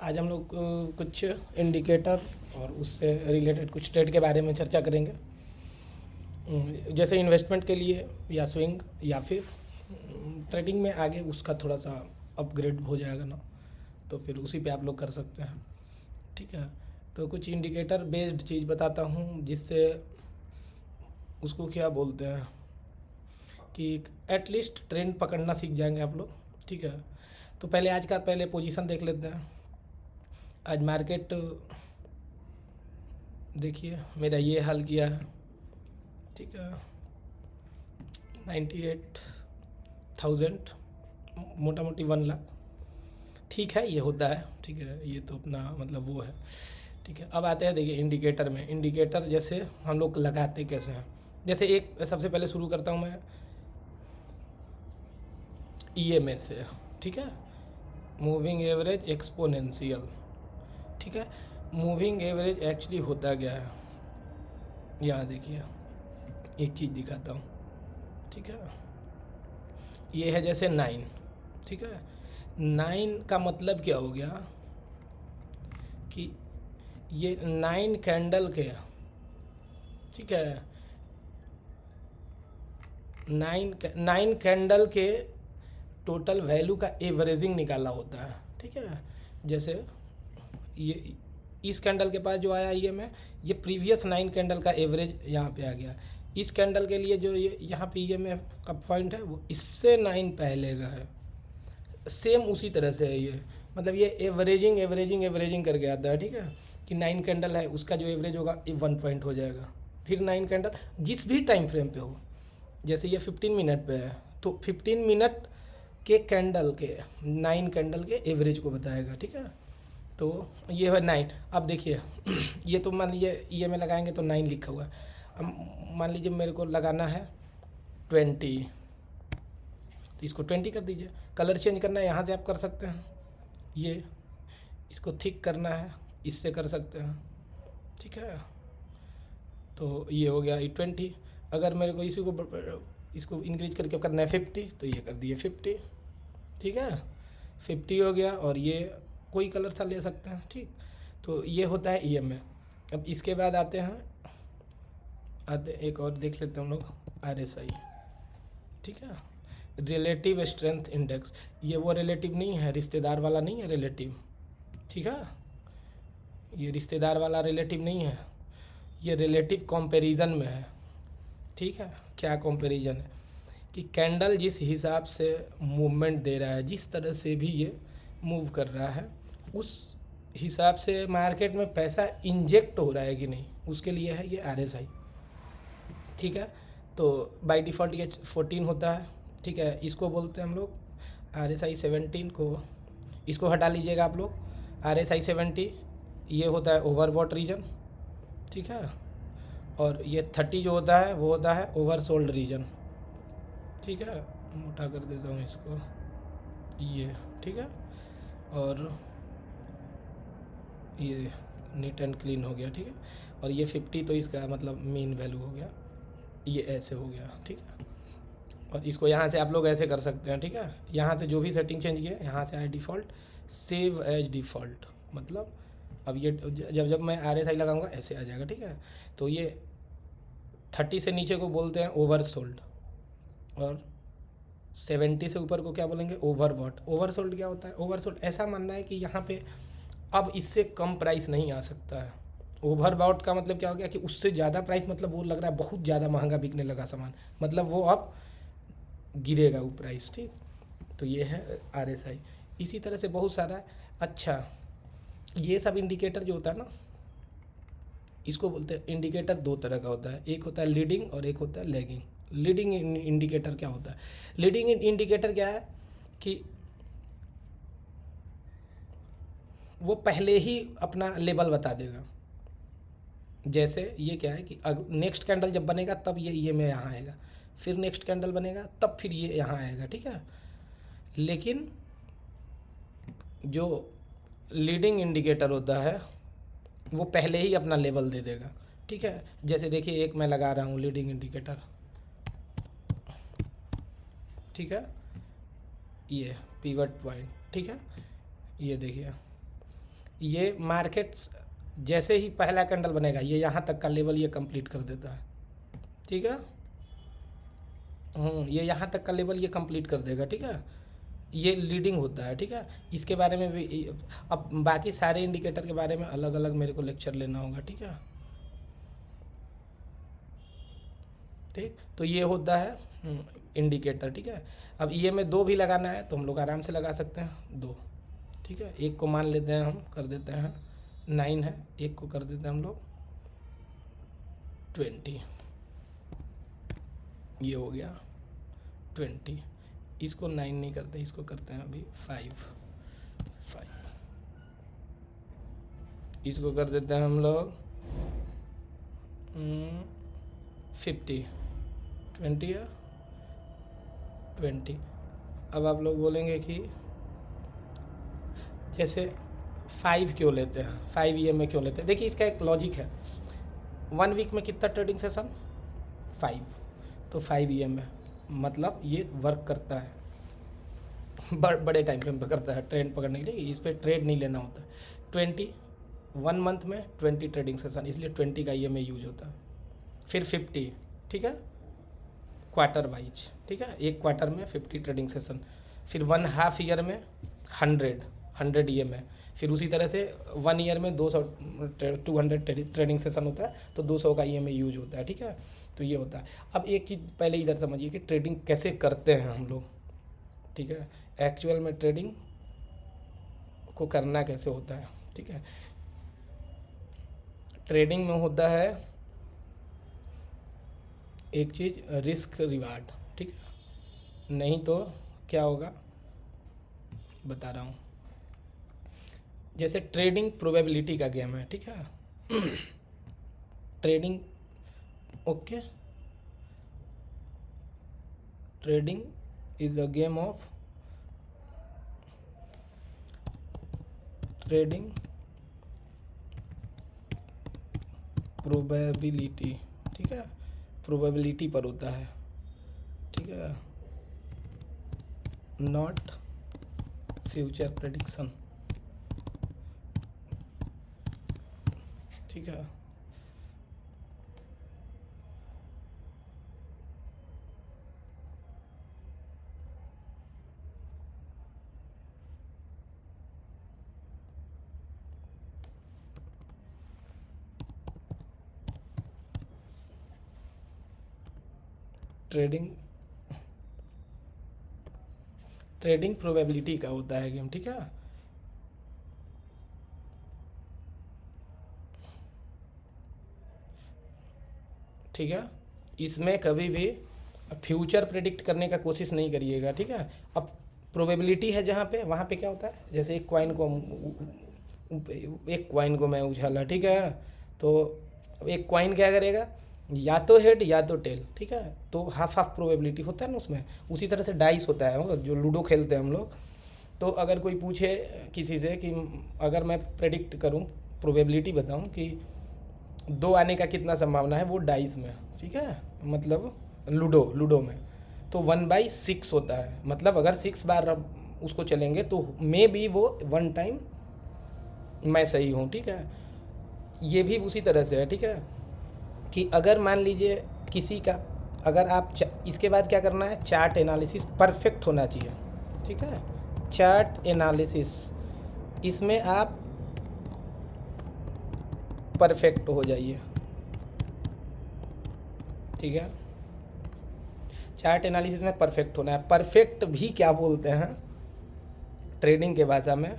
आज हम लोग कुछ इंडिकेटर और उससे रिलेटेड कुछ ट्रेड के बारे में चर्चा करेंगे। जैसे इन्वेस्टमेंट के लिए या स्विंग या फिर ट्रेडिंग में आगे उसका थोड़ा सा अपग्रेड हो जाएगा ना, तो फिर उसी पे आप लोग कर सकते हैं। ठीक है, तो कुछ इंडिकेटर बेस्ड चीज़ बताता हूँ जिससे उसको क्या बोलते हैं कि एटलीस्ट ट्रेंड पकड़ना सीख जाएंगे आप लोग। ठीक है, तो पहले आज का पहले पोजीशन देख लेते हैं। आज मार्केट देखिए मेरा ये हाल किया है। ठीक है, 98,000, मोटा मोटी 1 लाख। ठीक है, ये होता है। ठीक है, ये तो अपना मतलब वो है। ठीक है, अब आते हैं देखिए इंडिकेटर में। इंडिकेटर जैसे हम लोग लगाते कैसे हैं, जैसे एक सबसे पहले शुरू करता हूँ मैं EMA से। ठीक है, मूविंग एवरेज एक्सपोनेंशियल। ठीक है, मूविंग एवरेज एक्चुअली होता क्या है, यहाँ देखिए एक चीज़ दिखाता हूँ। ठीक है, ये है जैसे 9। ठीक है, 9 का मतलब क्या हो गया कि ये 9 कैंडल के, ठीक है, 9 कैंडल के टोटल वैल्यू का एवरेजिंग निकाला होता है। ठीक है, जैसे ये इस कैंडल के पास जो आया ये प्रीवियस 9 कैंडल का एवरेज यहाँ पे आ गया। इस कैंडल के लिए जो ये यहाँ पे EMA का पॉइंट है वो इससे 9 पहले का है। सेम उसी तरह से है ये, मतलब ये एवरेजिंग एवरेजिंग एवरेजिंग करके आता है। ठीक है, कि 9 कैंडल है उसका जो एवरेज होगा ये 1 पॉइंट हो जाएगा। फिर 9 कैंडल जिस भी टाइम फ्रेम पे हो, जैसे ये 15 मिनट पे है तो 15 मिनट के कैंडल के 9 कैंडल के एवरेज को बताएगा। ठीक है, तो ये है 9। अब देखिए ये तो मान लीजिए EMA लगाएंगे तो 9 लिखा हुआ है। अब मान लीजिए मेरे को लगाना है 20, तो इसको 20 कर दीजिए। कलर चेंज करना है यहाँ से आप कर सकते हैं, ये इसको थिक करना है इससे कर सकते हैं। ठीक है, तो ये हो गया 20। अगर मेरे को इसको इंक्रीज करके करना है 50, तो ये कर दिए 50। ठीक है, 50 हो गया और ये कोई कलर सा ले सकते हैं। ठीक, तो ये होता है EMA। अब इसके बाद आते एक और देख लेते हैं हम लोग RSI। ठीक है, रिलेटिव स्ट्रेंथ इंडेक्स। ये वो रिलेटिव नहीं है, रिश्तेदार वाला नहीं है रिलेटिव। ठीक है, ये रिश्तेदार वाला रिलेटिव नहीं है, ये रिलेटिव कंपैरिजन में है। ठीक है, क्या कंपैरिजन है कि कैंडल जिस हिसाब से मूवमेंट दे रहा है, जिस तरह से भी ये मूव कर रहा है, उस हिसाब से मार्केट में पैसा इंजेक्ट हो रहा है कि नहीं, उसके लिए है ये RSI। ठीक है, तो बाय डिफ़ॉल्ट ये 14 होता है। ठीक है, इसको बोलते हैं हम लोग RSI 17 को, इसको हटा लीजिएगा आप लोग। RSI 70 ये होता है ओवरबॉट रीजन। ठीक है, और ये 30 जो होता है वो होता है ओवरसोल्ड रीजन। ठीक है, मोटा कर देता हूँ इसको ये। ठीक है, और ये नीट एंड क्लीन हो गया। ठीक है, और ये 50 तो इसका मतलब मेन वैल्यू हो गया, ये ऐसे हो गया। ठीक है, और इसको यहाँ से आप लोग ऐसे कर सकते हैं। ठीक है, यहाँ से जो भी सेटिंग चेंज किया यहाँ से आए डिफ़ॉल्ट, सेव एज डिफ़ॉल्ट, मतलब अब ये जब जब मैं RSI लगाऊंगा ऐसे आ जाएगा। ठीक है, तो ये 30 से नीचे को बोलते हैं ओवरसोल्ड, और 70 से ऊपर को क्या बोलेंगे, ओवरबॉट। ओवरसोल्ड क्या होता है, ओवरसोल्ड ऐसा मानना है कि यहाँ पे अब इससे कम प्राइस नहीं आ सकता है। ओवरबॉट का मतलब क्या हो गया कि उससे ज़्यादा प्राइस, मतलब वो लग रहा है बहुत ज़्यादा महंगा बिकने लगा सामान, मतलब वो अब गिरेगा वो प्राइस। ठीक, तो ये है RSI। इसी तरह से बहुत सारा। अच्छा, ये सब इंडिकेटर जो होता है ना, इसको बोलते हैं इंडिकेटर। 2 तरह का होता है, एक होता है लीडिंग और एक होता है लैगिंग। लीडिंग इंडिकेटर क्या होता है, लीडिंग इंडिकेटर क्या है कि वो पहले ही अपना लेवल बता देगा। जैसे ये क्या है कि नेक्स्ट कैंडल जब बनेगा तब ये में यहाँ आएगा, फिर नेक्स्ट कैंडल बनेगा तब फिर ये यहाँ आएगा। ठीक है, लेकिन जो लीडिंग इंडिकेटर होता है वो पहले ही अपना लेवल दे देगा। ठीक है, जैसे देखिए एक मैं लगा रहा हूँ लीडिंग इंडिकेटर। ठीक है, ये पिवट पॉइंट। ठीक है, ये देखिए ये मार्केट्स जैसे ही पहला कैंडल बनेगा ये यहाँ तक का लेवल ये कंप्लीट कर देता है, ठीक है। ये यहाँ तक का लेवल ये कंप्लीट कर देगा, ठीक है। ये लीडिंग होता है, ठीक है। इसके बारे में भी अब बाकी सारे इंडिकेटर के बारे में अलग अलग मेरे को लेक्चर लेना होगा, ठीक है। ठीक, तो ये होता है इंडिकेटर, ठीक है। अब ये में 2 भी लगाना है तो हम लोग आराम से लगा सकते हैं 2, ठीक है। एक को मान लेते हैं, हम कर देते हैं 9 है, एक को कर देते हैं हम लोग 20, ये हो गया 20। इसको 9 नहीं करते, इसको करते हैं अभी 5। इसको कर देते हैं हम लोग 50, 20 या 20। अब आप लोग बोलेंगे कि जैसे 5 क्यों लेते हैं, 5 EMA क्यों लेते हैं। देखिए इसका एक लॉजिक है, 1 वीक में कितना ट्रेडिंग सेशन, 5, तो 5 EMA मतलब ये वर्क करता है बड़े टाइम फ्रेम पर करता है ट्रेंड पकड़ने के लिए। इस पर ट्रेड नहीं लेना होता है। 1 मंथ में 20 ट्रेडिंग सेशन, इसलिए 20 का EMA यूज होता है। फिर 50, ठीक है, क्वार्टर वाइज, ठीक है, एक क्वार्टर में 50 ट्रेडिंग सेशन। फिर 1/2 ईयर में 100 EMA। फिर उसी तरह से 1 ईयर में 200 ट्रेडिंग सेशन होता है, तो 200 का EMA यूज होता है, ठीक है। तो ये होता है। अब एक चीज़ पहले इधर समझिए कि ट्रेडिंग कैसे करते हैं हम लोग, ठीक है। एक्चुअल में ट्रेडिंग को करना कैसे होता है, ठीक है। ट्रेडिंग में होता है एक चीज़ रिस्क रिवार्ड, ठीक है। नहीं तो क्या होगा बता रहा हूँ। जैसे ट्रेडिंग प्रोबेबिलिटी का गेम है, ठीक है। Trading, okay, trading is a game of trading probability, ठीक है, प्रोबेबिलिटी पर होता है, ठीक है, नॉट फ्यूचर प्रेडिक्शन, ठीक है। ट्रेडिंग प्रोबेबिलिटी का होता है गेम, ठीक है। ठीक है, इसमें कभी भी फ्यूचर प्रेडिक्ट करने का कोशिश नहीं करिएगा, ठीक है। अब प्रोबेबिलिटी है जहाँ पे, वहाँ पे क्या होता है, जैसे एक कॉइन को मैं उछाला, ठीक है, तो एक कॉइन क्या करेगा, या तो हेड या तो टेल, ठीक है। तो हाफ प्रोबेबिलिटी होता है ना उसमें। उसी तरह से डाइस होता है, जो लूडो खेलते हैं हम लोग। तो अगर कोई पूछे किसी से कि अगर मैं प्रेडिक्ट करूं, प्रोबेबिलिटी बताऊं कि 2 आने का कितना संभावना है, वो डाइस में, ठीक है, मतलब लूडो में तो 1/6 होता है। मतलब अगर 6 बार उसको चलेंगे तो मे बी वो 1 टाइम मैं सही हूँ, ठीक है। ये भी उसी तरह से है, ठीक है, कि अगर मान लीजिए किसी का, अगर आप इसके बाद क्या करना है, चार्ट एनालिसिस परफेक्ट होना चाहिए, ठीक है। चार्ट एनालिसिस, इसमें आप परफेक्ट हो जाइए, ठीक है। चार्ट एनालिसिस में परफेक्ट होना है। परफेक्ट भी क्या बोलते हैं ट्रेडिंग के भाषा में,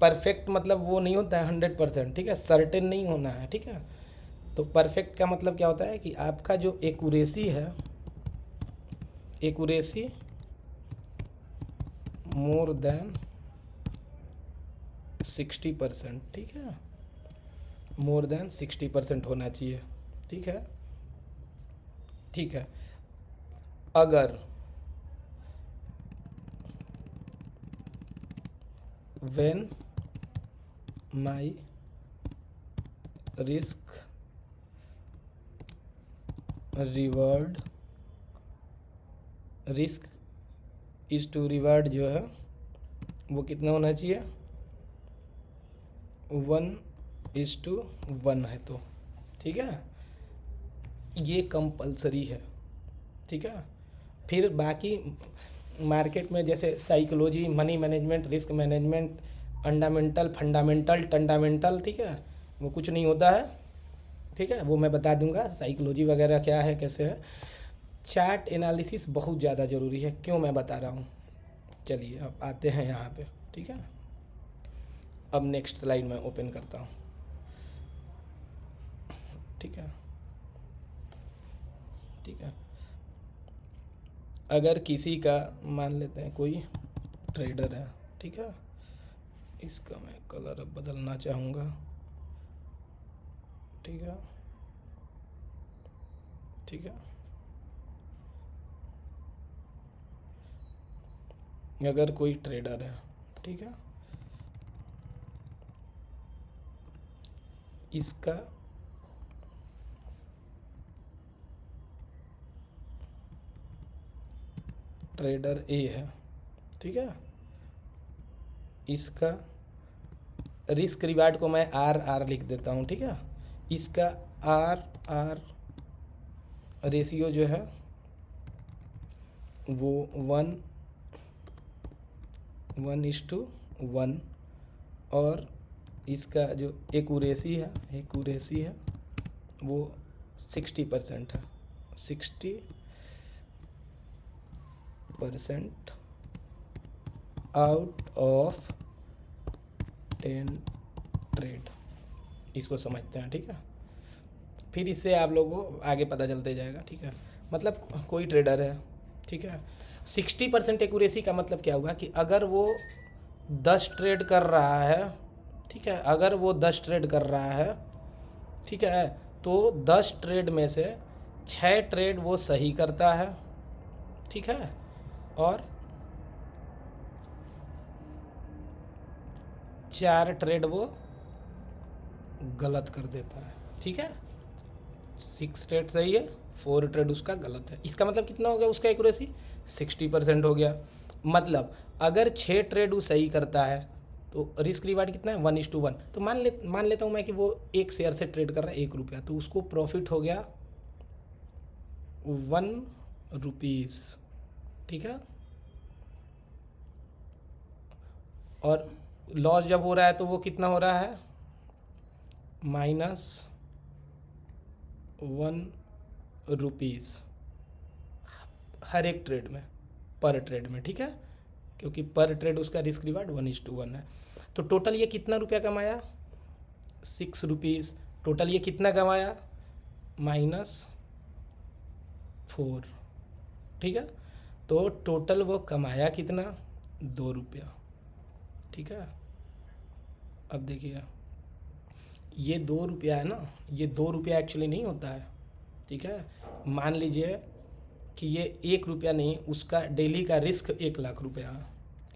परफेक्ट मतलब वो नहीं होता है 100%, ठीक है, सर्टेन नहीं होना है, ठीक है। तो परफेक्ट का मतलब क्या होता है कि आपका जो एक्यूरेसी है, एक्यूरेसी मोर देन 60%, ठीक है, मोर देन 60% होना चाहिए, ठीक है, ठीक है। अगर when my risk is to reward जो है वो कितना होना चाहिए, 1:1 है, तो ठीक है, ये कंपलसरी है, ठीक है। फिर बाकी मार्केट में जैसे psychology, money management, risk management, fundamental टंडामेंटल, ठीक है, वो कुछ नहीं होता है, ठीक है, वो मैं बता दूंगा साइकोलॉजी वगैरह क्या है कैसे है। चार्ट एनालिसिस बहुत ज़्यादा ज़रूरी है, क्यों मैं बता रहा हूँ, चलिए अब आते हैं यहाँ पे, ठीक है। अब नेक्स्ट स्लाइड में ओपन करता हूँ, ठीक है, ठीक है। अगर किसी का, मान लेते हैं कोई ट्रेडर है, ठीक है, इसका मैं कलर अब बदलना चाहूँगा, ठीक है, ठीक है। अगर कोई ट्रेडर है, ठीक है, इसका ट्रेडर ए है, ठीक है, इसका रिस्क रिवार्ड को मैं RR लिख देता हूँ, ठीक है। इसका RR रेशियो जो है वो 1:1, और इसका जो एक्यूरेसी है वो 60% है, 60% आउट ऑफ 10 ट्रेड, इसको समझते हैं, ठीक है। फिर इससे आप लोगों को आगे पता चलते जाएगा, ठीक है। मतलब कोई ट्रेडर है, ठीक है, 60% एक्यूरेसी का मतलब क्या हुआ कि अगर वो 10 ट्रेड कर रहा है, ठीक है, अगर वो 10 ट्रेड कर रहा है, ठीक है, तो 10 ट्रेड में से 6 ट्रेड वो सही करता है, ठीक है, और 4 ट्रेड वो गलत कर देता है, ठीक है। 6 ट्रेड सही है, 4 ट्रेड उसका गलत है। इसका मतलब कितना हो गया उसका एक्यूरेसी, 60% हो गया। मतलब अगर 6 ट्रेड वो सही करता है तो रिस्क रिवार्ड कितना है, 1:1। तो मान लेता हूँ मैं कि वो एक शेयर से ट्रेड कर रहा है 1 रुपया, तो उसको प्रॉफिट हो गया 1 रुपीज़, ठीक है। और लॉस जब हो रहा है तो वो कितना हो रहा है, -1 रुपीज़ हर एक ट्रेड में, पर ट्रेड में, ठीक है, क्योंकि पर ट्रेड उसका रिस्क रिवार्ड 1:1 है। तो टोटल ये कितना रुपया कमाया, 6 रुपीज़। टोटल ये कितना कमाया, -4, ठीक है। तो टोटल वो कमाया कितना, 2 रुपया, ठीक है। अब देखिए ये 2 रुपया है ना, ये 2 रुपया एक्चुअली नहीं होता है, ठीक है। मान लीजिए कि ये 1 रुपया नहीं, उसका डेली का रिस्क 1 लाख रुपया है,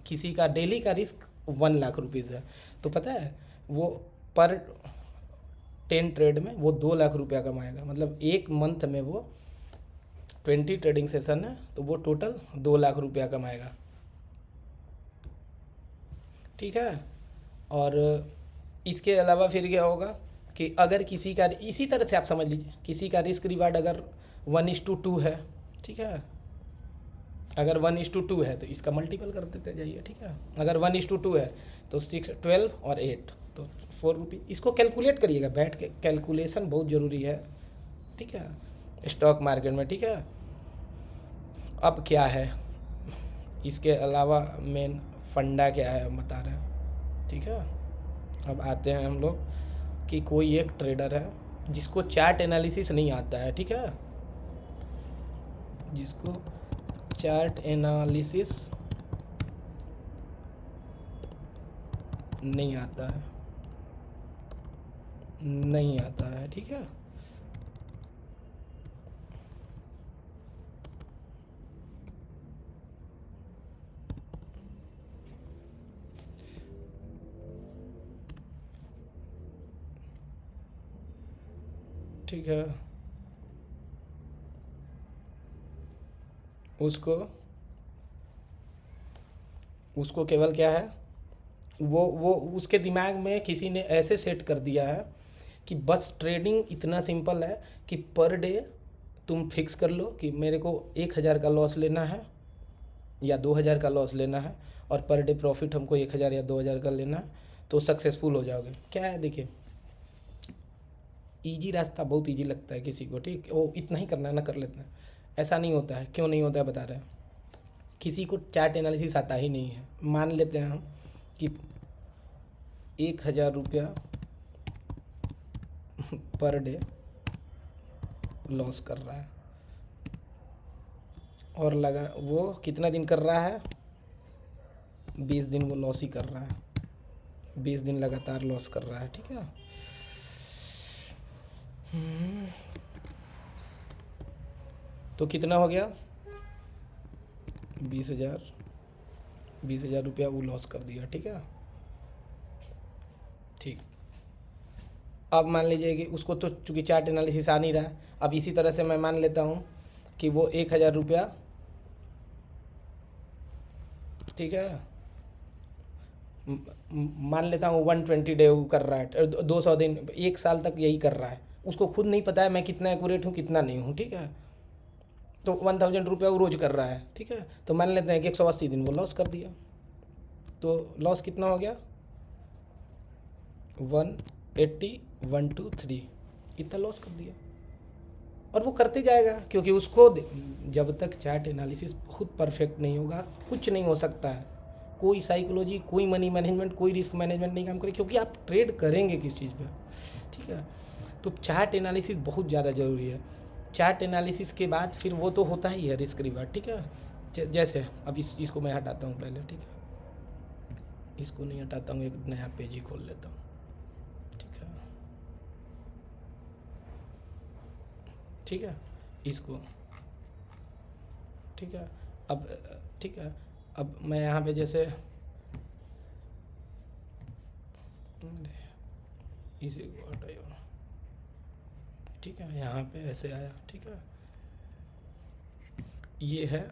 किसी का डेली का रिस्क 1 लाख रुपीज़ है, तो पता है वो पर 10 ट्रेड में वो 2 लाख रुपया कमाएगा। मतलब एक मंथ में वो 20 ट्रेडिंग सेशन है तो वो टोटल 2 लाख रुपया कमाएगा, ठीक है। और इसके अलावा फिर क्या होगा कि अगर किसी का, इसी तरह से आप समझ लीजिए, किसी का रिस्क रिवार्ड अगर 1:2 है, ठीक है, अगर 1:2 है तो इसका मल्टीपल कर देते जाइए, ठीक है। अगर 1:2 है तो 6, 12 और 8, तो 4 रुपीज़। इसको कैलकुलेट करिएगा बैठ के, कैलकुलेशन बहुत ज़रूरी है, ठीक है, स्टॉक मार्केट में, ठीक है। अब क्या है इसके अलावा मेन फंडा क्या है हम बता रहे हैं, ठीक है। अब आते हैं हम लोग कि कोई एक ट्रेडर है जिसको चार्ट एनालिसिस नहीं आता है, ठीक है, जिसको चार्ट एनालिसिस नहीं आता है, ठीक है। ठीक है, उसको केवल क्या है, वो उसके दिमाग में किसी ने ऐसे सेट कर दिया है कि बस ट्रेडिंग इतना सिंपल है कि पर डे तुम फिक्स कर लो कि मेरे को 1,000 का लॉस लेना है या 2,000 का लॉस लेना है, और पर डे प्रॉफिट हमको 1,000 या 2,000 का लेना है, तो सक्सेसफुल हो जाओगे। क्या है, देखिए ईजी रास्ता बहुत ईजी लगता है किसी को, ठीक, वो इतना ही करना है ना, कर लेते हैं। ऐसा नहीं होता है। क्यों नहीं होता है बता रहे हैं। किसी को चार्ट एनालिसिस आता ही नहीं है। मान लेते हैं हम कि 1,000 रुपया पर डे लॉस कर रहा है, और लगा वो कितना दिन कर रहा है, 20 दिन वो लॉस ही कर रहा है, 20 दिन लगातार लॉस कर रहा है, ठीक है। तो कितना हो गया, 20,000 रुपया वो लॉस कर दिया, ठीक है। ठीक, अब मान लीजिए कि उसको तो चूँकि चार्ट एनालिसिस आ नहीं रहा है, अब इसी तरह से मैं मान लेता हूँ कि वो 1,000 रुपया, ठीक है, मान लेता हूँ 120 डे वो कर रहा है, 200 दिन, 1 साल तक यही कर रहा है। उसको खुद नहीं पता है मैं कितना एक्यूरेट हूँ कितना नहीं हूँ, ठीक है। तो 1,000 रुपया वो रोज़ कर रहा है, ठीक है। तो मान लेते हैं कि 180 दिन वो लॉस कर दिया, तो लॉस कितना हो गया, 180, 1 2 3, इतना लॉस कर दिया। और वो करते जाएगा, क्योंकि उसको जब तक चार्ट एनालिसिस बहुत परफेक्ट नहीं होगा कुछ नहीं हो सकता है। कोई साइकोलॉजी, कोई मनी मैनेजमेंट, कोई रिस्क मैनेजमेंट नहीं काम करे, क्योंकि आप ट्रेड करेंगे किस चीज़ पे, ठीक है। तो चार्ट एनालिसिस बहुत ज़्यादा ज़रूरी है। चार्ट एनालिसिस के बाद फिर वो तो होता ही है रिस्क रिवार्ड, ठीक है। जैसे अब इसको मैं हटाता हूँ पहले, ठीक है, इसको नहीं हटाता हूँ, एक नया पेज ही खोल लेता हूँ, ठीक है, ठीक है, इसको, ठीक है। अब ठीक है, अब मैं यहाँ पे जैसे इसी को हटाइए, ठीक है, यहाँ पे ऐसे आया, ठीक है, ये है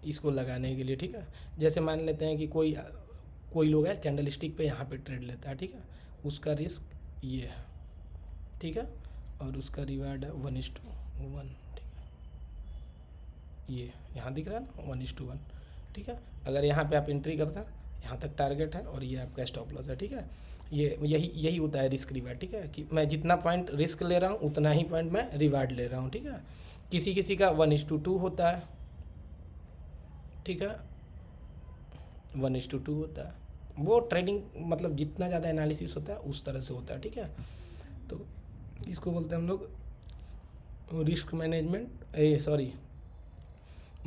इसको लगाने के लिए, ठीक है। जैसे मान लेते हैं कि कोई लोग है कैंडल स्टिक पे यहाँ पे ट्रेड लेता है, ठीक है, उसका रिस्क ये है, ठीक है, और उसका रिवार्ड है 1:1, ठीक है, ये यहाँ दिख रहा है ना 1:1, ठीक है। अगर यहाँ पे आप एंट्री करते हैं, यहाँ तक टारगेट है और ये आपका स्टॉप लॉस है, ठीक है। ये यही होता है रिस्क रिवार्ड, ठीक है, कि मैं जितना पॉइंट रिस्क ले रहा हूँ उतना ही पॉइंट मैं रिवार्ड ले रहा हूँ, ठीक है। किसी किसी का 1:2 होता है, ठीक है, 1:2 होता है। वो ट्रेडिंग मतलब जितना ज़्यादा एनालिसिस होता है उस तरह से होता है, ठीक है। तो इसको बोलते हैं हम लोग रिस्क मैनेजमेंट, सॉरी,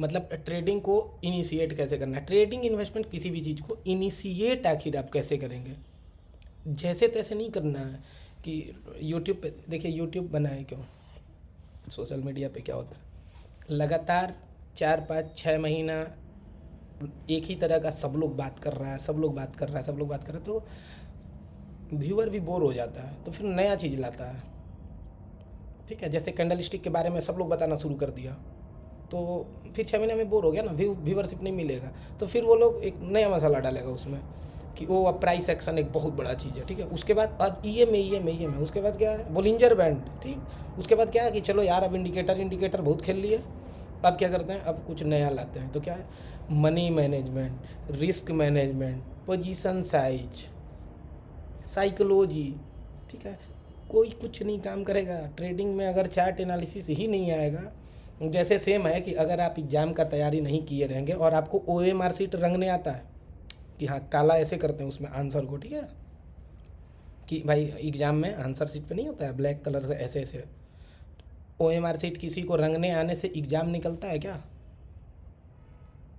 मतलब ट्रेडिंग को इनिशिएट कैसे करना है। ट्रेडिंग इन्वेस्टमेंट किसी भी चीज़ को इनिशिएट आखिर आप कैसे करेंगे, जैसे तैसे नहीं करना है। कि यूट्यूब पे देखिए, यूट्यूब बना है क्यों, सोशल मीडिया पे क्या होता है, लगातार 4 5 6 महीना एक ही तरह का सब लोग बात कर रहा है, सब लोग बात कर रहा है, सब लोग बात कर रहा है, तो व्यूअर भी बोर हो जाता है, तो फिर नया चीज़ लाता है, ठीक है। जैसे कैंडल स्टिक के बारे में सब लोग बताना शुरू कर दिया, तो फिर 6 महीने में बोर हो गया ना, व्यूअरशिप नहीं मिलेगा, तो फिर वो लोग एक नया मसाला डालेगा उसमें कि वो अब प्राइस एक्शन एक बहुत बड़ा चीज़ है, ठीक है। उसके बाद अब EM है, उसके बाद क्या है, बोलिंजर बैंड, ठीक। उसके बाद क्या है कि चलो यार अब इंडिकेटर बहुत खेल लिए, अब क्या करते हैं, अब कुछ नया लाते हैं। तो क्या है, money management, risk management, position size, psychology, ठीक है, कोई कुछ नहीं काम करेगा ट्रेडिंग में अगर चार्ट एनालिसिस ही नहीं आएगा। जैसे सेम है कि अगर आप एग्ज़ाम का तैयारी नहीं किए रहेंगे और आपको OMR शीट रंगने आता है कि हाँ काला ऐसे करते हैं उसमें आंसर को, ठीक है, कि भाई एग्ज़ाम में आंसर शीट पे नहीं होता है ब्लैक कलर से ऐसे ऐसे, OMR शीट किसी को रंगने आने से एग्ज़ाम निकलता है क्या?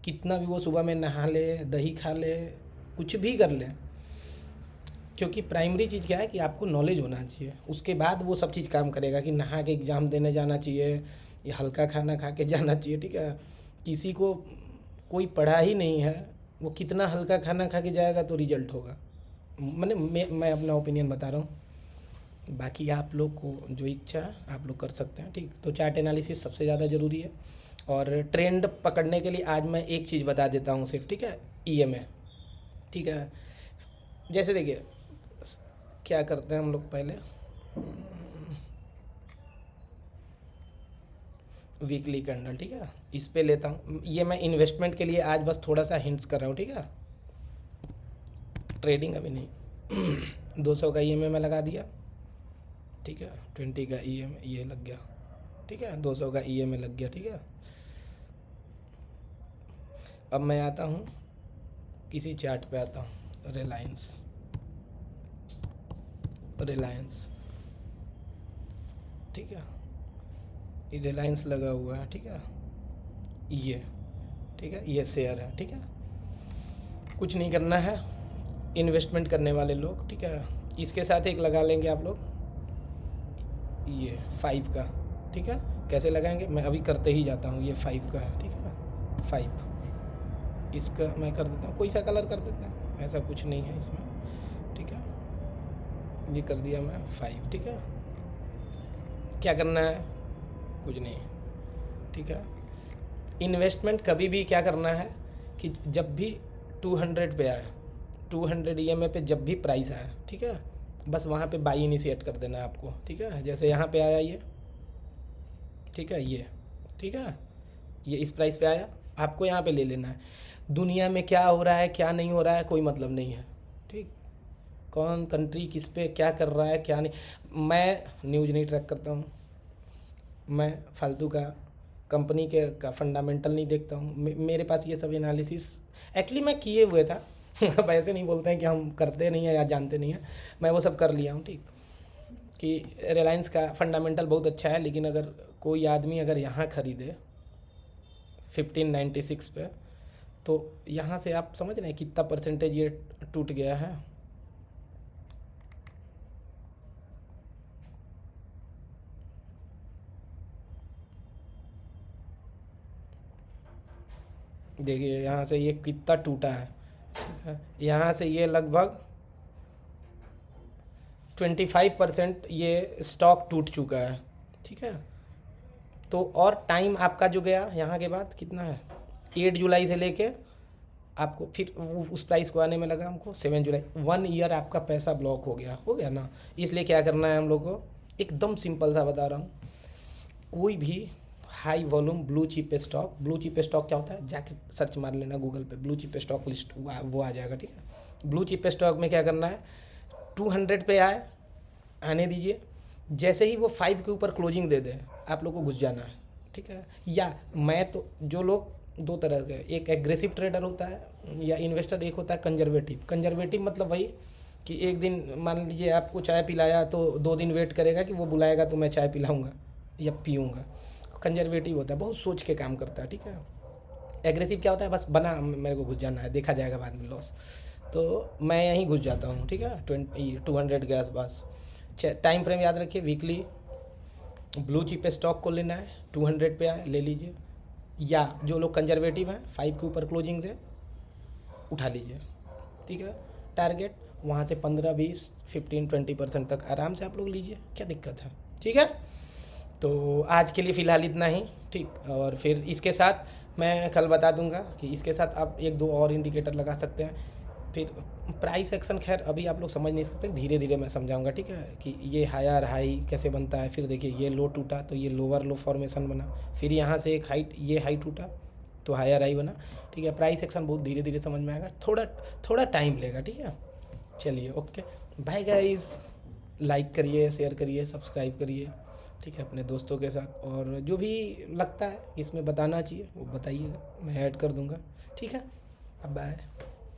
कितना भी वो सुबह में नहा ले, दही खा ले, कुछ भी कर ले, क्योंकि प्राइमरी चीज़ क्या है कि आपको नॉलेज होना चाहिए, उसके बाद वो सब चीज़ काम करेगा कि नहा के एग्ज़ाम देने जाना चाहिए या हल्का खाना खा के जाना चाहिए, ठीक है। किसी को कोई पढ़ा ही नहीं है, वो कितना हल्का खाना खा के जाएगा तो रिजल्ट होगा। मैं अपना ओपिनियन बता रहा हूँ, बाकी आप लोग को जो इच्छा है आप लोग कर सकते हैं, ठीक। तो चार्ट एनालिसिस सबसे ज़्यादा ज़रूरी है, और ट्रेंड पकड़ने के लिए आज मैं एक चीज़ बता देता हूँ सिर्फ, ठीक है, EMA, ठीक है। जैसे देखिए क्या करते हैं हम लोग, पहले वीकली कैंडल, ठीक है, इस पे लेता हूँ। ये मैं इन्वेस्टमेंट के लिए आज बस थोड़ा सा हिंट्स कर रहा हूँ, ठीक है, ट्रेडिंग अभी नहीं। 200 का ईएमए में लगा दिया, ठीक है, 20 का ईएमए ये लग गया, ठीक है, 200 का ईएमए लग गया, ठीक है। अब मैं आता हूँ किसी चार्ट पे आता हूँ, रिलायंस, ठीक है, ये रिलायंस लगा हुआ है, ठीक है, ये, ठीक है, ये शेयर है, ठीक है। कुछ नहीं करना है, इन्वेस्टमेंट करने वाले लोग, ठीक है, इसके साथ एक लगा लेंगे आप लोग, ये 5 का, ठीक है। कैसे लगाएंगे मैं अभी करते ही जाता हूँ, ये 5 का है, ठीक है, 5 इसका मैं कर देता हूँ, कोई सा कलर कर देते हैं, ऐसा कुछ नहीं है इसमें, ठीक है, ये कर दिया मैं 5, ठीक है। क्या करना है, कुछ नहीं, ठीक है। इन्वेस्टमेंट कभी भी क्या करना है कि जब भी 200 पे आए, 200 ईएमए पे जब भी प्राइस आए, ठीक है, बस वहाँ पे बाई इनिशिएट कर देना है आपको, ठीक है। जैसे यहाँ पे आया ये, ठीक है, ये, ठीक है, ये इस प्राइस पे आया, आपको यहाँ पे ले लेना है। दुनिया में क्या हो रहा है क्या नहीं हो रहा है कोई मतलब नहीं है, ठीक, कौन कंट्री किस पे क्या कर रहा है क्या नहीं, मैं न्यूज़ नहीं ट्रैक करता हूँ, मैं फालतू का कंपनी के का फंडामेंटल नहीं देखता हूँ। मेरे पास ये सब एनालिसिस एक्चुअली मैं किए हुए था। अब ऐसे नहीं बोलते हैं कि हम करते नहीं हैं या जानते नहीं हैं, मैं वो सब कर लिया हूँ, ठीक, कि रिलायंस का फंडामेंटल बहुत अच्छा है, लेकिन अगर कोई आदमी अगर यहाँ ख़रीदे 1596 पे, तो यहाँ से आप समझ रहे हैं कितना परसेंटेज ये टूट गया है। देखिए यहाँ से ये कितना टूटा है, यहाँ से ये लगभग 25% ये स्टॉक टूट चुका है, ठीक है। तो और टाइम आपका जो गया यहाँ के बाद कितना है, 8 जुलाई से लेके आपको फिर उस प्राइस को आने में लगा हमको 7 जुलाई, 1 ईयर आपका पैसा ब्लॉक हो गया ना। इसलिए क्या करना है हम लोग को, एकदम सिंपल सा बता रहा हूँ, कोई भी high volume blue chip stock क्या होता है, जाके सर्च मार लेना गूगल पे, ब्लू चिप स्टॉक लिस्ट वो आ जाएगा, ठीक है। ब्लू चिप स्टॉक में क्या करना है, 200 पे आने दीजिए, जैसे ही वो 5 के ऊपर क्लोजिंग दे दे आप लोग को घुस जाना है, ठीक है। या मैं तो जो लोग दो तरह के, एक एग्रेसिव ट्रेडर होता है या इन्वेस्टर, एक होता है कंजर्वेटिव मतलब वही कि एक दिन मान लीजिए आपको चाय पिलाया तो 2 दिन वेट करेगा कि वो बुलाएगा तो मैं चाय पिलाऊंगा या पीऊँगा। कंजर्वेटिव होता है, बहुत सोच के काम करता है, ठीक है। एग्रेसिव क्या होता है, बस बना मेरे को घुस जाना है, देखा जाएगा बाद में लॉस, तो मैं यहीं घुस जाता हूँ, ठीक है, 200 के आसपास। टाइम फ्रेम याद रखिए, वीकली ब्लू चिप स्टॉक को लेना है, 200 पे आए ले लीजिए, या जो लोग कंजर्वेटिव हैं 5 के ऊपर क्लोजिंग दे उठा लीजिए, ठीक है। टारगेट वहाँ से 15, 20, 15, 20% तक आराम से आप लोग लीजिए, क्या दिक्कत है, ठीक है। तो आज के लिए फ़िलहाल इतना ही, ठीक। और फिर इसके साथ मैं कल बता दूंगा कि इसके साथ आप 1-2 और इंडिकेटर लगा सकते हैं। फिर प्राइस एक्शन खैर अभी आप लोग समझ नहीं सकते, धीरे धीरे मैं समझाऊंगा, ठीक है, कि ये हायर हाई कैसे बनता है। फिर देखिए ये लो टूटा तो ये लोअर लो फॉर्मेशन बना, फिर यहाँ से एक ये हाई टूटा तो हायर हाई बना, ठीक है। प्राइस एक्शन बहुत धीरे धीरे समझ में आएगा, थोड़ा टाइम लेगा, ठीक है। चलिए ओके, बाय गाइस, लाइक करिए, शेयर करिए, सब्सक्राइब करिए, ठीक है, अपने दोस्तों के साथ, और जो भी लगता है इसमें बताना चाहिए वो बताइएगा, मैं ऐड कर दूंगा, ठीक है। अब बाय।